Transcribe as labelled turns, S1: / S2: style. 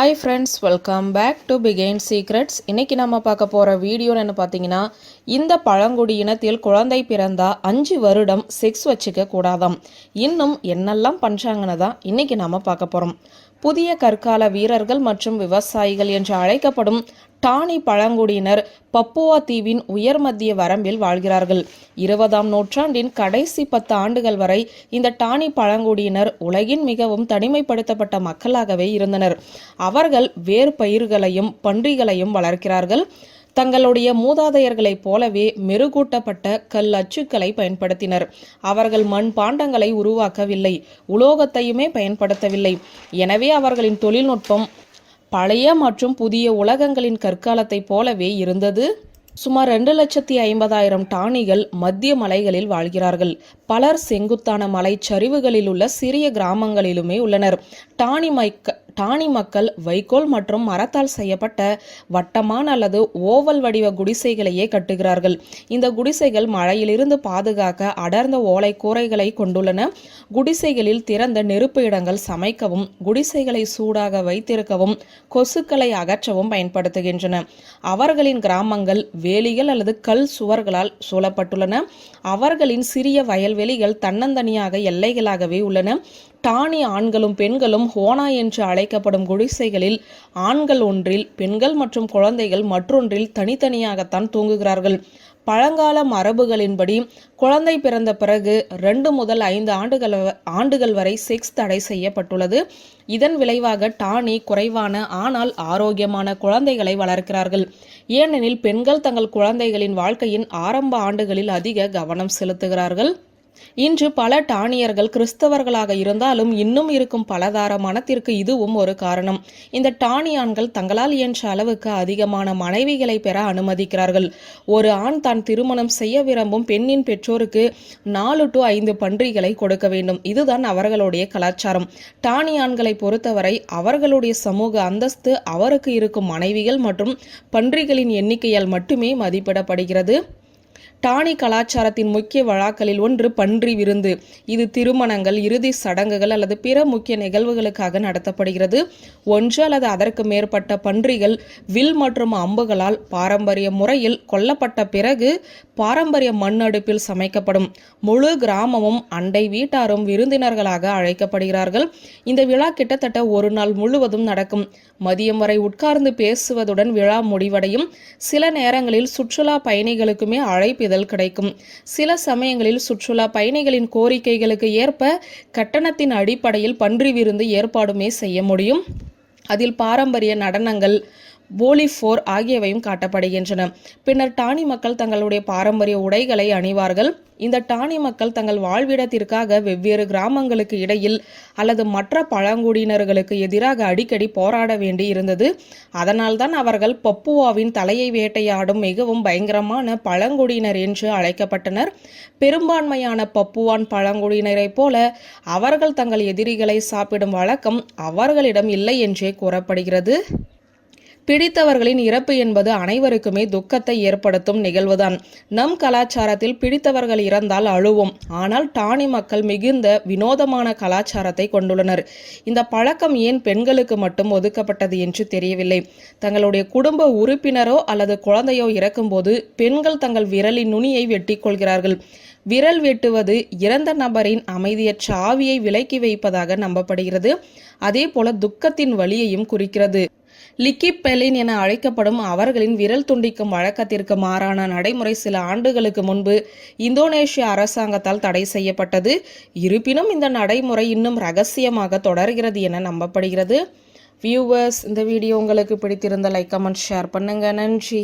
S1: Hi friends, welcome back to begain secrets. இன்றைக்கி நம்ம பார்க்க போகிற வீடியோன்னு பார்த்தீங்கன்னா, இந்த பழங்குடியினத்தில் குழந்தை பிறந்தா 5 வருடம் செக்ஸ் வச்சுக்க கூடாதாம். இன்னும் என்னெல்லாம் பண்ணுறாங்கன்னு தான் இன்றைக்கி நம்ம பார்க்க போகிறோம். புதிய கற்கால வீரர்கள் மற்றும் விவசாயிகள் என்று அழைக்கப்படும் டானி பழங்குடியினர் பப்புவா தீவின் உயர் மத்திய வரம்பில் வாழ்கிறார்கள். 20ஆம் நூற்றாண்டின் கடைசி 10 ஆண்டுகள் வரை இந்த டானி பழங்குடியினர் உலகின் மிகவும் தனிமைப்படுத்தப்பட்ட மக்களாகவே இருந்தனர். அவர்கள் வேறு பயிர்களையும் பன்றிகளையும் வளர்க்கிறார்கள். தங்களுடைய மூதாதையர்களைப் போலவே மெருகூட்டப்பட்ட கல் அச்சுக்களை பயன்படுத்தினர். அவர்கள் மண் பாண்டங்களை உருவாக்கவில்லை, உலோகத்தையுமே பயன்படுத்தவில்லை. எனவே அவர்களின் தொழில்நுட்பம் பழைய மற்றும் புதிய உலகங்களின் கற்காலத்தைப் போலவே இருந்தது. சுமார் 2,50,000 டானிகள் மத்திய மலைகளில் வாழ்கிறார்கள். பலர் செங்குத்தான மலைச்சரிவுகளில் உள்ள சிறிய கிராமங்களிலுமே உள்ளனர். டானி மக்கள் வைக்கோல் மற்றும் மரத்தால் செய்யப்பட்ட வட்டமான அல்லது ஓவல் வடிவ குடிசைகளையே கட்டுகிறார்கள். இந்த குடிசைகள் மழையிலிருந்து பாதுகாக்க அடர்ந்த ஓலை கூரைகளை கொண்டுள்ளன. குடிசைகளில் திறந்த நெருப்பு இடங்கள் சமைக்கவும், குடிசைகளை சூடாக வைத்திருக்கவும், கொசுக்களை அகற்றவும் பயன்படுத்துகின்றன. அவர்களின் கிராமங்கள் வேலிகள் அல்லது கல் சுவர்களால் சூழப்பட்டுள்ளன. அவர்களின் சிறிய வயல்வெளிகள் தன்னந்தனியாக எல்லைகளாகவே உள்ளன. டானி ஆண்களும் பெண்களும் ஹோனா என்று அழைக்கப்படும் குடிசைகளில் ஆண்கள் ஒன்றில், பெண்கள் மற்றும் குழந்தைகள் மற்றொன்றில் தனித்தனியாகத்தான் தூங்குகிறார்கள். பழங்கால மரபுகளின்படி குழந்தை பிறந்த பிறகு 2 முதல் 5 ஆண்டுகள் வரை செக்ஸ் தடை செய்யப்பட்டுள்ளது. இதன் விளைவாக டானி குறைவான ஆனால் ஆரோக்கியமான குழந்தைகளை வளர்க்கிறார்கள். ஏனெனில் பெண்கள் தங்கள் குழந்தைகளின் வாழ்க்கையின் ஆரம்ப ஆண்டுகளில் அதிக கவனம் செலுத்துகிறார்கள். இன்று பல டானியர்கள் கிறிஸ்தவர்களாக இருந்தாலும் இன்னும் இருக்கும் பலதார மனத்திற்கு இதுவும் ஒரு காரணம். இந்த டானி ஆண்கள் தங்களால் இயன்ற அளவுக்கு அதிகமான மனைவிகளை பெற அனுமதிக்கிறார்கள். ஒரு ஆண் தான் திருமணம் செய்ய விரும்பும் பெண்ணின் பெற்றோருக்கு 4 to 5 பன்றிகளை கொடுக்க வேண்டும். இதுதான் அவர்களுடைய கலாச்சாரம். டானி ஆண்களை பொறுத்தவரை அவர்களுடைய சமூக அந்தஸ்து அவருக்கு இருக்கும் மனைவிகள் மற்றும் பன்றிகளின் எண்ணிக்கையால் மட்டுமே மதிப்பிடப்படுகிறது. டானி கலாச்சாரத்தின் முக்கிய விழாக்களில் ஒன்று பன்றி விருந்து. இது திருமணங்கள், இறுதி சடங்குகள் அல்லது பிற முக்கிய நிகழ்வுகளுக்காக நடத்தப்படுகிறது. 1 அல்லது அதற்கு மேற்பட்ட பன்றிகள் வில் மற்றும் அம்புகளால் பாரம்பரிய முறையில் கொல்லப்பட்ட பிறகு பாரம்பரிய மண் அடுப்பில் சமைக்கப்படும். முழு கிராமமும் அண்டை வீட்டாரும் விருந்தினர்களாக அழைக்கப்படுகிறார்கள். இந்த விழா கிட்டத்தட்ட ஒரு நாள் முழுவதும் நடக்கும். மதியம் வரை உட்கார்ந்து பேசுவதுடன் விழா முடிவடையும். சில நேரங்களில் சுற்றுலா பயணிகளுக்குமே அழைப்பு கிடைக்கும். சில சமயங்களில் சுற்றுலா பயணிகளின் கோரிக்கைகளுக்கு ஏற்ப கட்டணத்தின் அடிப்படையில் பன்றி விருந்து ஏற்பாடுமே செய்ய முடியும். அதில் பாரம்பரிய நடனங்கள், போலிஃபோர் ஆகியவையும் காட்டப்படுகின்றன. பின்னர் டானி மக்கள் தங்களுடைய பாரம்பரிய உடைகளை அணிவார்கள். இந்த டானி மக்கள் தங்கள் வாழ்விடத்திற்காக வெவ்வேறு கிராமங்களுக்கு இடையில் அல்லது மற்ற பழங்குடியினர்களுக்கு எதிராக அடிக்கடி போராட வேண்டி இருந்தது. அதனால்தான் அவர்கள் பப்புவாவின் தலையை வேட்டையாடும் மிகவும் பயங்கரமான பழங்குடியினர் என்று அழைக்கப்பட்டனர். பெரும்பான்மையான பப்புவான் பழங்குடியினரைப் போல அவர்கள் தங்கள் எதிரிகளை சாப்பிடும் வழக்கம் அவர்களிடம் இல்லை என்றே கூறப்படுகிறது. பிடித்தவர்களின் இறப்பு என்பது அனைவருக்குமே துக்கத்தை ஏற்படுத்தும் நிகழ்வுதான். நம் கலாச்சாரத்தில் பிடித்தவர்கள் இறந்தால் அழுவோம். ஆனால் டானி மக்கள் மிகுந்த வினோதமான கலாச்சாரத்தை கொண்டுள்ளனர். இந்த பழக்கம் ஏன் பெண்களுக்கு மட்டும் ஒதுக்கப்பட்டது என்று தெரியவில்லை. தங்களுடைய குடும்ப உறுப்பினரோ அல்லது குழந்தையோ இறக்கும்போது பெண்கள் தங்கள் விரலின் நுனியை வெட்டி கொள்கிறார்கள். விரல் வெட்டுவது இறந்த நபரின் அமைதியற்ற ஆவியை விலக்கி வைப்பதாக நம்பப்படுகிறது. அதே போல துக்கத்தின் வலியையும் குறிக்கிறது. லிக்கிப்பெலின் என அழைக்கப்படும் அவர்களின் விரல் துண்டிக்கும் வழக்கத்திற்கு மாறான நடைமுறை சில ஆண்டுகளுக்கு முன்பு இந்தோனேஷிய அரசாங்கத்தால் தடை செய்யப்பட்டது. இருப்பினும் இந்த நடைமுறை இன்னும் ரகசியமாக தொடர்கிறது என நம்பப்படுகிறது. வியூவர்ஸ், இந்த வீடியோ உங்களுக்கு பிடித்திருந்த லைக், கமெண்ட், ஷேர் பண்ணுங்க. நன்றி.